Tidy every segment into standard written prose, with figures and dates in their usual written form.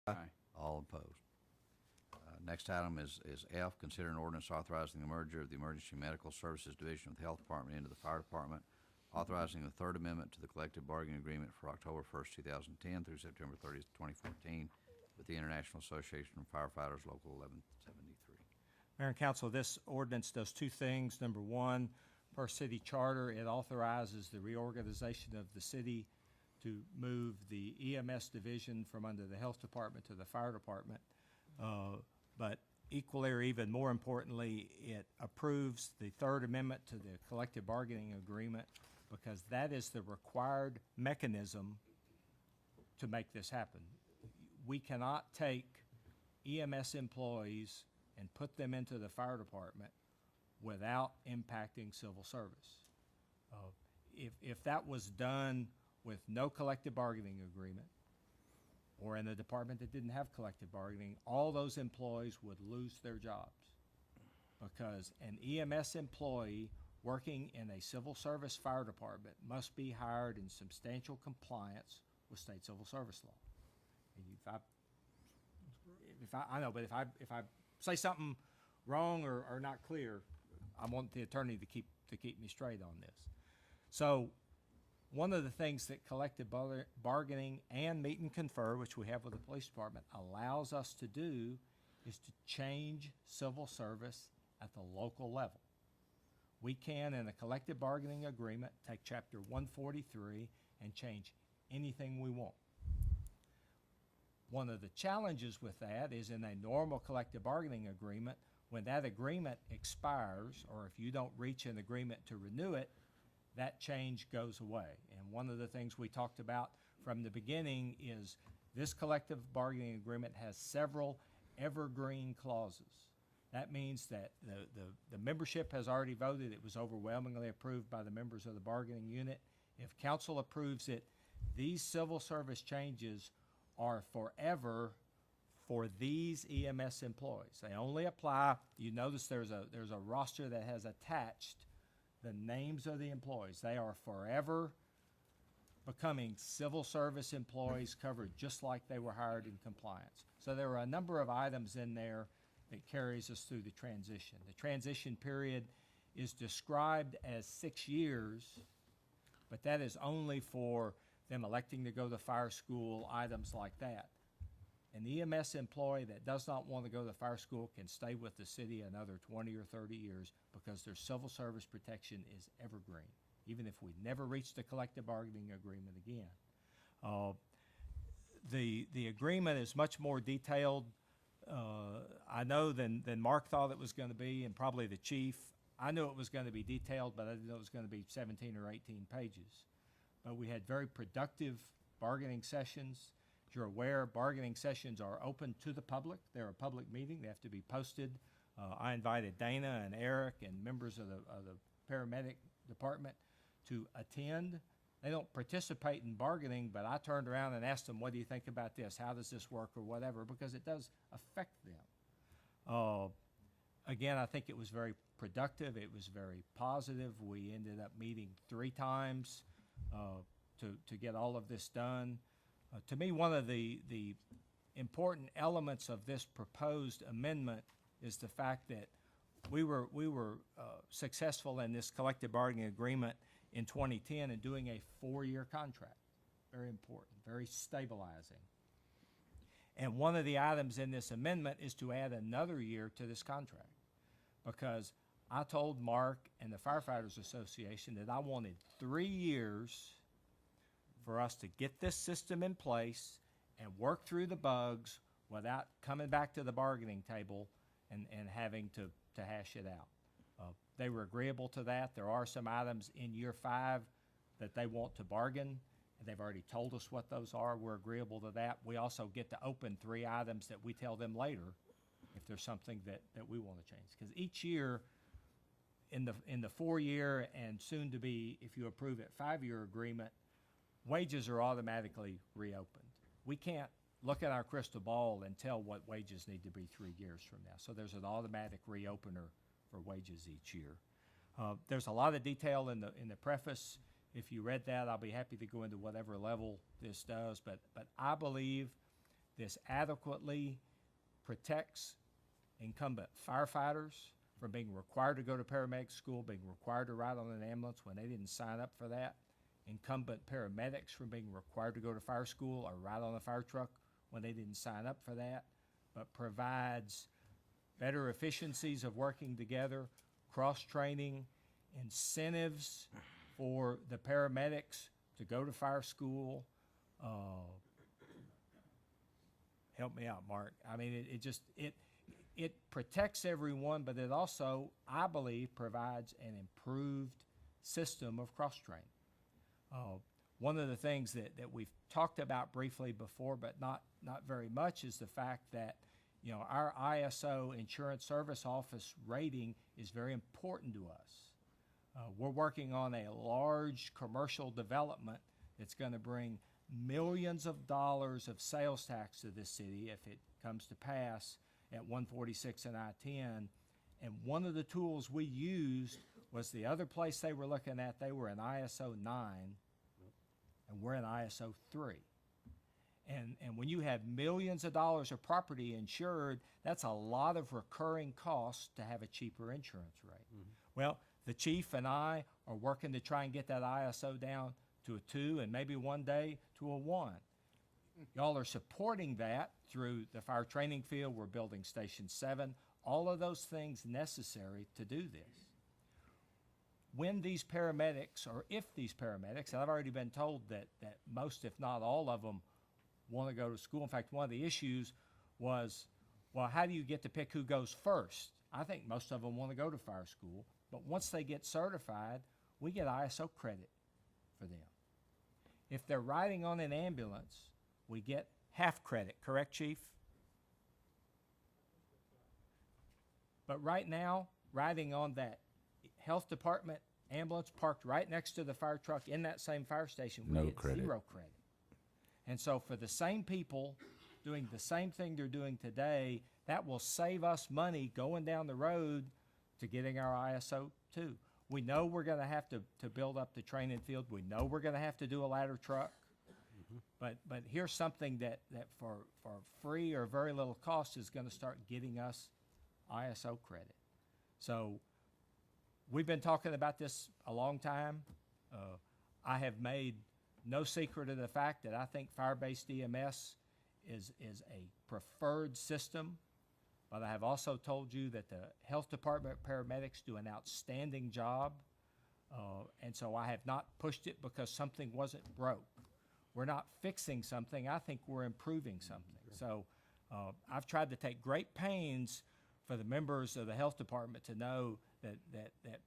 Aye. All opposed. Next item is F, consider an ordinance authorizing the merger of the Emergency Medical Services Division of the Health Department into the Fire Department, authorizing the Third Amendment to the collective bargaining agreement for October 1st, 2010 through September 30th, 2014 with the International Association of Firefighters, Local 1173. Mayor and Council, this ordinance does two things. Number one, per city charter, it authorizes the reorganization of the city to move the EMS division from under the Health Department to the Fire Department. But equally or even more importantly, it approves the Third Amendment to the collective bargaining agreement because that is the required mechanism to make this happen. We cannot take EMS employees and put them into the fire department without impacting civil service. If that was done with no collective bargaining agreement, or in a department that didn't have collective bargaining, all those employees would lose their jobs because an EMS employee working in a civil service fire department must be hired in substantial compliance with state civil service law. And if I say something wrong or not clear, I want the attorney to keep me straight on this. So one of the things that collective bargaining and meet and confer, which we have with the police department, allows us to do is to change civil service at the local level. We can, in a collective bargaining agreement, take Chapter 143 and change anything we want. One of the challenges with that is in a normal collective bargaining agreement, when that agreement expires, or if you don't reach an agreement to renew it, that change goes away. And one of the things we talked about from the beginning is this collective bargaining agreement has several evergreen clauses. That means that the membership has already voted. It was overwhelmingly approved by the members of the bargaining unit. If council approves it, these civil service changes are forever for these EMS employees. They only apply, you notice there's a roster that has attached the names of the employees. They are forever becoming civil service employees covered just like they were hired in compliance. So there are a number of items in there that carries us through the transition. The transition period is described as 6 years, but that is only for them electing to go to fire school, items like that. An EMS employee that does not want to go to fire school can stay with the city another 20 or 30 years because their civil service protection is evergreen, even if we never reach the collective bargaining agreement again. The agreement is much more detailed, I know, than Mark thought it was going to be, and probably the chief. I knew it was going to be detailed, but I didn't know it was going to be 17 or 18 pages. But we had very productive bargaining sessions. As you're aware, bargaining sessions are open to the public. They're a public meeting. They have to be posted. I invited Dana and Eric and members of the paramedic department to attend. They don't participate in bargaining, but I turned around and asked them, what do you think about this? How does this work or whatever? Because it does affect them. Again, I think it was very productive. It was very positive. We ended up meeting 3 times to get all of this done. To me, one of the important elements of this proposed amendment is the fact that we were successful in this collective bargaining agreement in 2010 in doing a 4-year contract. Very important, very stabilizing. And one of the items in this amendment is to add another year to this contract, because I told Mark and the Firefighters Association that I wanted 3 years for us to get this system in place and work through the bugs without coming back to the bargaining table and having to hash it out. They were agreeable to that. There are some items in year 5 that they want to bargain, and they've already told us what those are. We're agreeable to that. We also get to open 3 items that we tell them later if there's something that we want to change. Because each year in the 4-year and soon to be, if you approve it, 5-year agreement, wages are automatically reopened. We can't look at our crystal ball and tell what wages need to be 3 years from now. So there's an automatic reopener for wages each year. There's a lot of detail in the preface. If you read that, I'll be happy to go into whatever level this does. But I believe this adequately protects incumbent firefighters from being required to go to paramedic school, being required to ride on an ambulance when they didn't sign up for that, incumbent paramedics from being required to go to fire school or ride on a fire truck when they didn't sign up for that, but provides better efficiencies of working together, cross-training, incentives for the paramedics to go to fire school. Help me out, Mark. I mean, it protects everyone, but it also, I believe, provides an improved system of cross-training. One of the things that we've talked about briefly before, but not very much, is the fact that, you know, our ISO Insurance Service Office rating is very important to us. We're working on a large commercial development that's going to bring millions of dollars of sales tax to this city if it comes to pass at 146 and I-10. And one of the tools we used was the other place they were looking at, they were in ISO 9, and we're in ISO 3. And when you have millions of dollars of property insured, that's a lot of recurring costs to have a cheaper insurance rate. Mm-hmm. Well, the chief and I are working to try and get that ISO down to a 2 and maybe one day to a 1. Y'all are supporting that through the fire training field. We're building Station 7, all of those things necessary to do this. When these paramedics, or if these paramedics, and I've already been told that most, if not all of them, want to go to school. In fact, one of the issues was, well, how do you get to pick who goes first? I think most of them want to go to fire school, but once they get certified, we get ISO credit for them. If they're riding on an ambulance, we get half credit, correct, Chief? But right now, riding on that health department ambulance parked right next to the fire truck in that same fire station, we get zero credit. And so for the same people doing the same thing they're doing today, that will save us money going down the road to getting our ISO 2. We know we're going to have to build up the training field. We know we're going to have to do a ladder truck. Mm-hmm. But here's something that for free or very little cost is going to start getting us ISO credit. So we've been talking about this a long time. I have made no secret of the fact that I think fire-based EMS is a preferred system, but I have also told you that the health department paramedics do an outstanding job, and so I have not pushed it because something wasn't broke. We're not fixing something. I think we're improving something. So I've tried to take great pains for the members of the health department to know that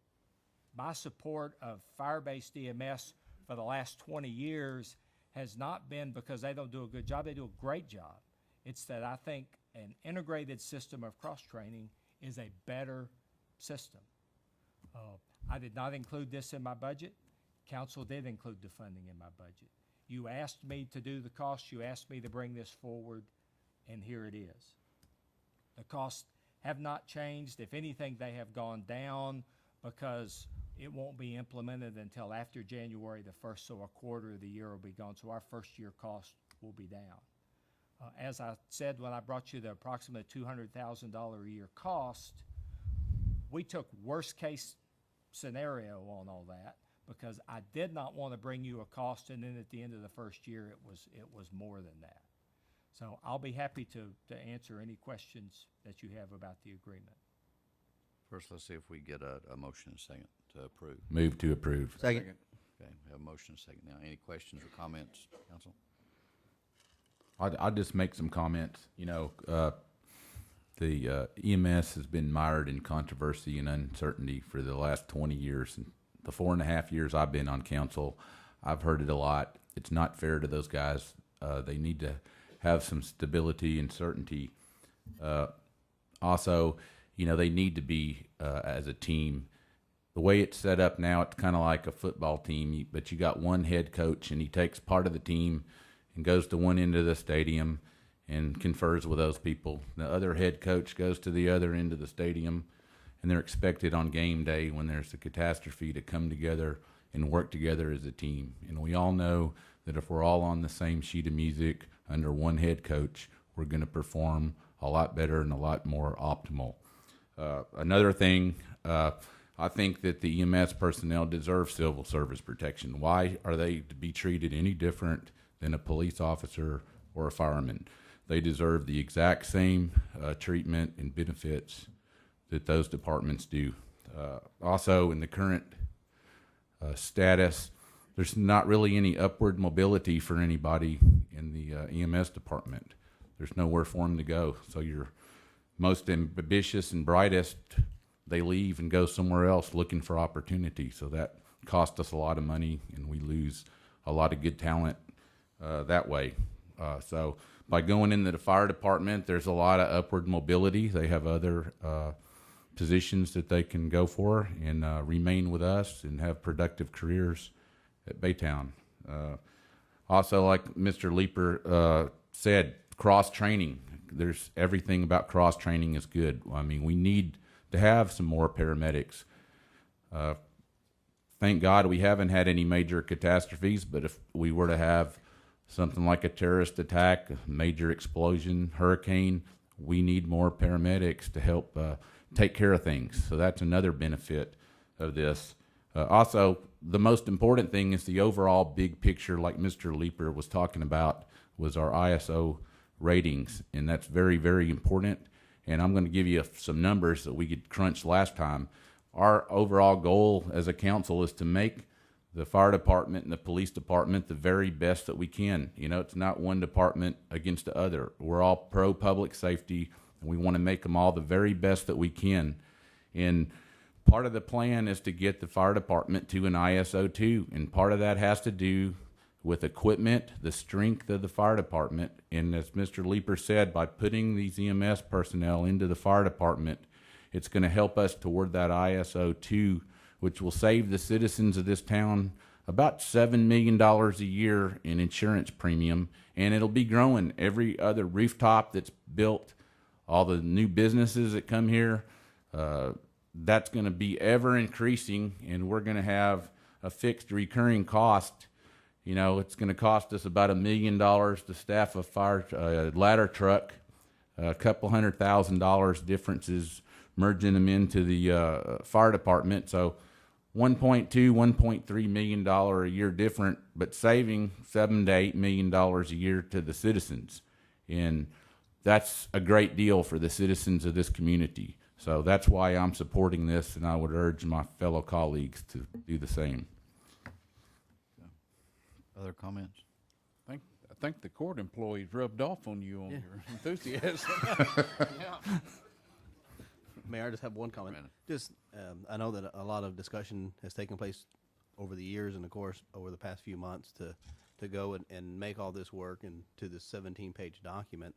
my support of fire-based EMS for the last 20 years has not been because they don't do a good job. They do a great job. It's that I think an integrated system of cross-training is a better system. I did not include this in my budget. Council did include the funding in my budget. You asked me to do the cost. You asked me to bring this forward, and here it is. The costs have not changed. If anything, they have gone down because it won't be implemented until after January the 1st, so a quarter of the year will be gone. So our first year cost will be down. As I said when I brought you the approximate $200,000 a year cost, we took worst case scenario on all that because I did not want to bring you a cost and then at the end of the first year it was more than that. So I'll be happy to answer any questions that you have about the agreement. First, let's see if we get a motion and a second to approve. Move to approve. Second. Okay, we have a motion and a second now. Any questions or comments, council? I'll just make some comments. You know, the EMS has been mired in controversy and uncertainty for the last 20 years. And the 4.5 years I've been on council, I've heard it a lot. It's not fair to those guys. They need to have some stability and certainty. Also, you know, they need to be as a team. The way it's set up now, it's kind of like a football team, but you got one head coach, and he takes part of the team and goes to one end of the stadium and confers with those people. The other head coach goes to the other end of the stadium, and they're expected on game day when there's a catastrophe to come together and work together as a team. And we all know that if we're all on the same sheet of music under one head coach, we're going to perform a lot better and a lot more optimal. Another thing, I think that the EMS personnel deserve civil service protection. Why are they to be treated any different than a police officer or a fireman? They deserve the exact same treatment and benefits that those departments do. Also, in the current status, there's not really any upward mobility for anybody in the EMS department. There's nowhere for them to go. So your most ambitious and brightest, they leave and go somewhere else looking for opportunity. So that costs us a lot of money, and we lose a lot of good talent that way. So by going into the fire department, there's a lot of upward mobility. They have other positions that they can go for and remain with us and have productive careers at Baytown. Also, like Mr. Leeper said, cross-training. There's everything about cross-training is good. I mean, we need to have some more paramedics. Thank God we haven't had any major catastrophes, but if we were to have something like a terrorist attack, a major explosion, hurricane, we need more paramedics to help take care of things. So that's another benefit of this. Also, the most important thing is the overall big picture, like Mr. Leeper was talking about, was our ISO ratings, and that's very, very important. And I'm going to give you some numbers that we could crunch last time. Our overall goal as a council is to make the fire department and the police department the very best that we can. You know, it's not one department against the other. We're all pro public safety, and we want to make them all the very best that we can. And part of the plan is to get the fire department to an ISO 2, and part of that has to do with equipment, the strength of the fire department. And as Mr. Leeper said, by putting these EMS personnel into the fire department, it's going to help us toward that ISO 2, which will save the citizens of this town about $7 million a year in insurance premium. And it'll be growing. Every other rooftop that's built, all the new businesses that come here, that's going to be ever increasing, and we're going to have a fixed recurring cost. You know, it's going to cost us about $1 million to staff a fire ladder truck, a couple $100,000 differences merging them into the fire department. So $1.3 million a year different, but saving $7 to $8 million a year to the citizens. And that's a great deal for the citizens of this community. So that's why I'm supporting this, and I would urge my fellow colleagues to do the same. Other comments? I think the court employees rubbed off on you on your enthusiasm. Mayor, I just have one comment. Just, I know that a lot of discussion has taken place over the years and, of course, over the past few months to go and make all this work into this 17-page document.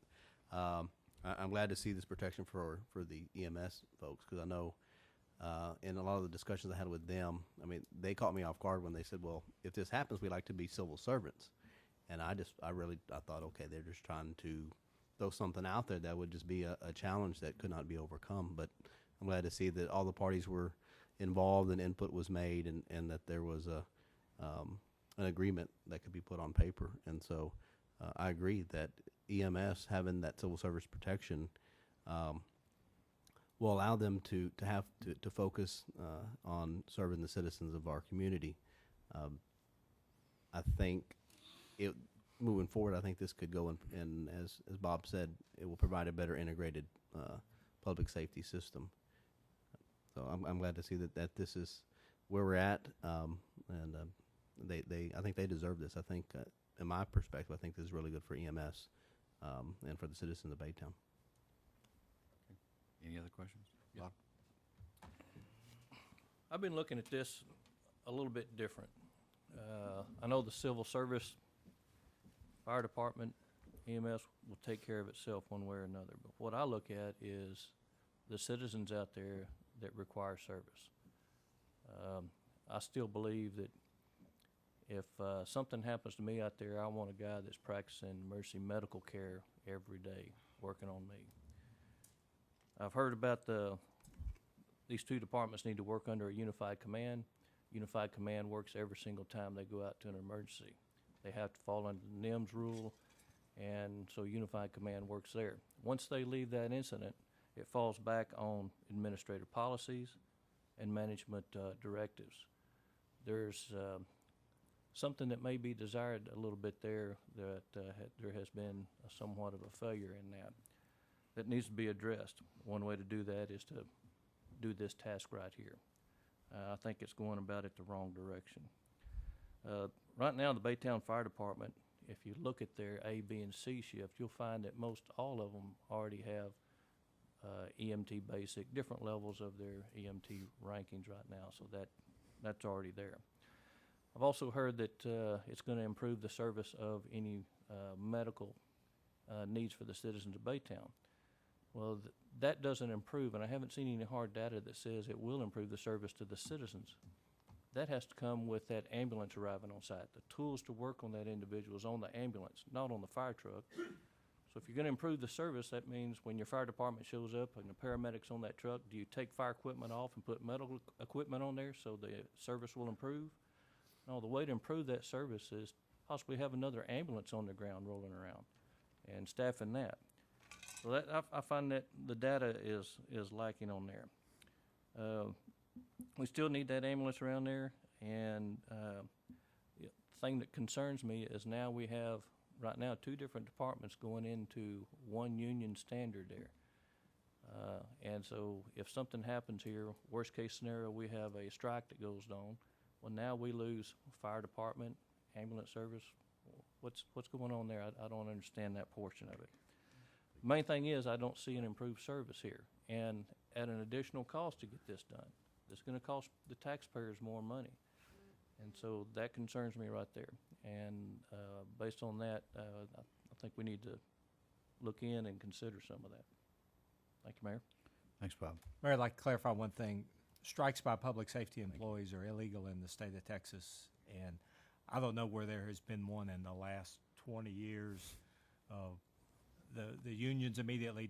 I'm glad to see this protection for the EMS folks, because I know in a lot of the discussions I had with them, I mean, they caught me off guard when they said, well, if this happens, we like to be civil servants. And I thought, okay, they're just trying to throw something out there that would just be a challenge that could not be overcome. But I'm glad to see that all the parties were involved and input was made, and that there was an agreement that could be put on paper. And so I agree that EMS having that civil service protection will allow them to focus on serving the citizens of our community. I think moving forward, I think this could go and as Bob said, it will provide a better integrated public safety system. So I'm glad to see that this is where we're at, and I think they deserve this. I think, in my perspective, I think this is really good for EMS and for the citizens of Baytown. Any other questions? Bob? I've been looking at this a little bit different. I know the civil service, fire department, EMS will take care of itself one way or another. But what I look at is the citizens out there that require service. I still believe that if something happens to me out there, I want a guy that's practicing emergency medical care every day, working on me. I've heard about these two departments need to work under a unified command. Unified command works every single time they go out to an emergency. They have to fall under the NIMS rule, and so unified command works there. Once they leave that incident, it falls back on administrative policies and management directives. There's something that may be desired a little bit there that there has been somewhat of a failure in that needs to be addressed. One way to do that is to do this task right here. I think it's going about it the wrong direction. Right now, the Baytown Fire Department, if you look at their A, B, and C shift, you'll find that most all of them already have EMT basic, different levels of their EMT rankings right now, so that's already there. I've also heard that it's going to improve the service of any medical needs for the citizens of Baytown. Well, that doesn't improve, and I haven't seen any hard data that says it will improve the service to the citizens. That has to come with that ambulance arriving on site. The tools to work on that individual is on the ambulance, not on the fire truck. So if you're going to improve the service, that means when your fire department shows up and the paramedics on that truck, do you take fire equipment off and put medical equipment on there so the service will improve? No, the way to improve that service is possibly have another ambulance on the ground rolling around and staffing that. So that I find that the data is lacking on there. We still need that ambulance around there, and the thing that concerns me is now we have right now 2 different departments going into one union standard there. And so if something happens here, worst case scenario, we have a strike that goes on. Well, now we lose fire department, ambulance service. What's going on there? I don't understand that portion of it. The main thing is I don't see an improved service here, and at an additional cost to get this done. It's going to cost the taxpayers more money, and so that concerns me right there. And based on that, I think we need to look in and consider some of that. Thank you, Mayor. Thanks, Bob. Mayor, I'd like to clarify one thing. Strikes by public safety employees are illegal in the state of Texas, and I don't know where there has been one in the last 20 years. The unions immediately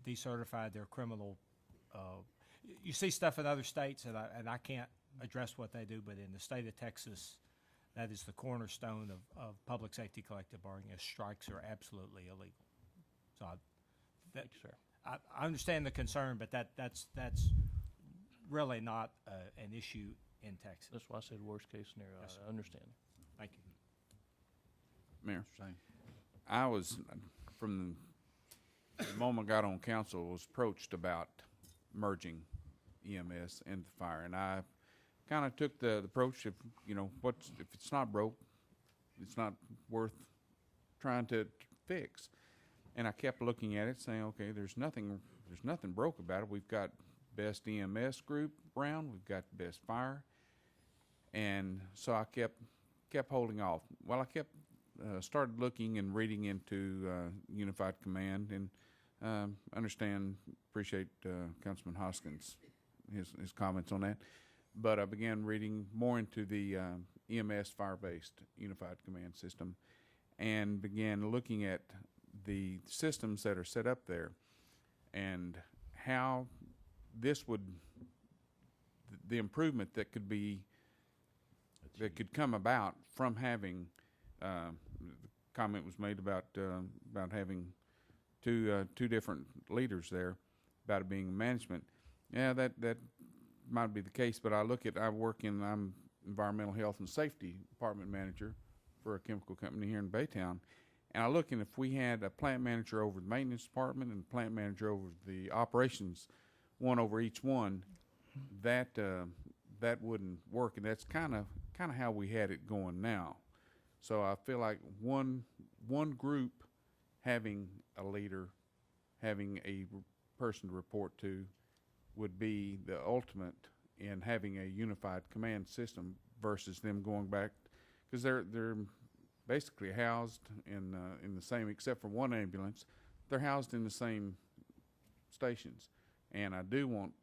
decertified their criminal. You see stuff in other states, and I can't address what they do, but in the state of Texas, that is the cornerstone of public safety collective bargaining. Strikes are absolutely illegal. So Thank you, sir. I understand the concern, but that's really not an issue in Texas. That's why I said worst case scenario. Yes, I understand. Thank you. Mayor, Same. I was, from the moment I got on council, was approached about merging EMS and the fire, and I kind of took the approach of, if it's not broke, it's not worth trying to fix. And I kept looking at it, saying, okay, there's nothing broke about it. We've got best EMS group around, we've got best fire, and so I kept holding off. Well, I kept started looking and reading into Unified Command, and appreciate Councilman Hoskins, his comments on that. But I began reading more into the EMS fire-based Unified Command System, and began looking at the systems that are set up there and how this would, the improvement that could come about from having, the comment was made about having two different leaders there, about it being management. Yeah, that might be the case, but I'm environmental health and safety department manager for a chemical company here in Baytown. And I look, and if we had a plant manager over the maintenance department and a plant manager over the operations, one over each one, that wouldn't work. And that's kind of how we had it going now. So I feel like one group having a leader, having a person to report to, would be the ultimate in having a unified command system versus them going back, because they're basically housed in the same, except for one ambulance, they're housed in the same stations. And I do want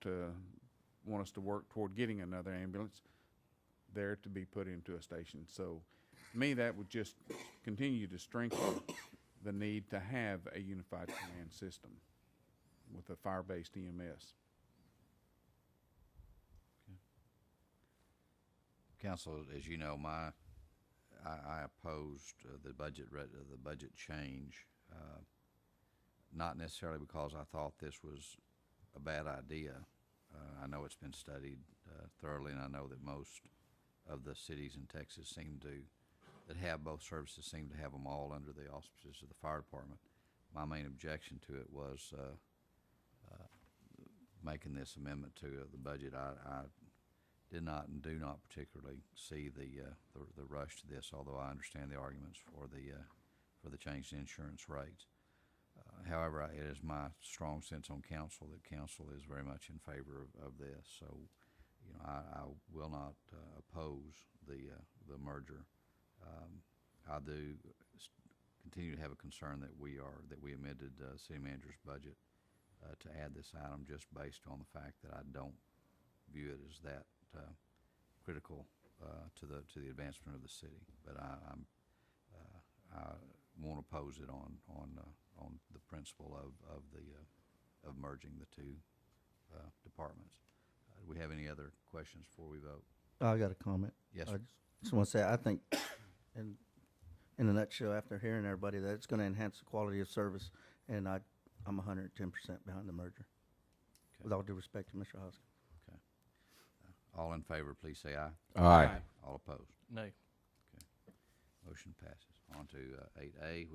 us to work toward getting another ambulance there to be put into a station. So to me, that would just continue to strengthen the need to have a unified command system with a fire-based EMS. Council, as you know, I opposed the budget change, not necessarily because I thought this was a bad idea. I know it's been studied thoroughly, and I know that most of the cities in Texas that have both services seem to have them all under the auspices of the fire department. My main objection to it was making this amendment to the budget. I did not and do not particularly see the rush to this, although I understand the arguments for the change in insurance rates. However, it is my strong sense on council that council is very much in favor of this. So, I will not oppose the merger. I do continue to have a concern that we amended city manager's budget to add this item just based on the fact that I don't view it as that critical to the advancement of the city. But I won't oppose it on the principle of merging the two departments. Do we have any other questions before we vote? I got a comment. Yes, I sir. just want to say, I think, in a nutshell, after hearing everybody, that it's going to enhance the quality of service, and I'm 110% behind the merger. Okay. With all due respect to Mr. Hoskins. Okay. All in favor, please say aye. Aye. All opposed. Nay. Motion passes. On to 8A.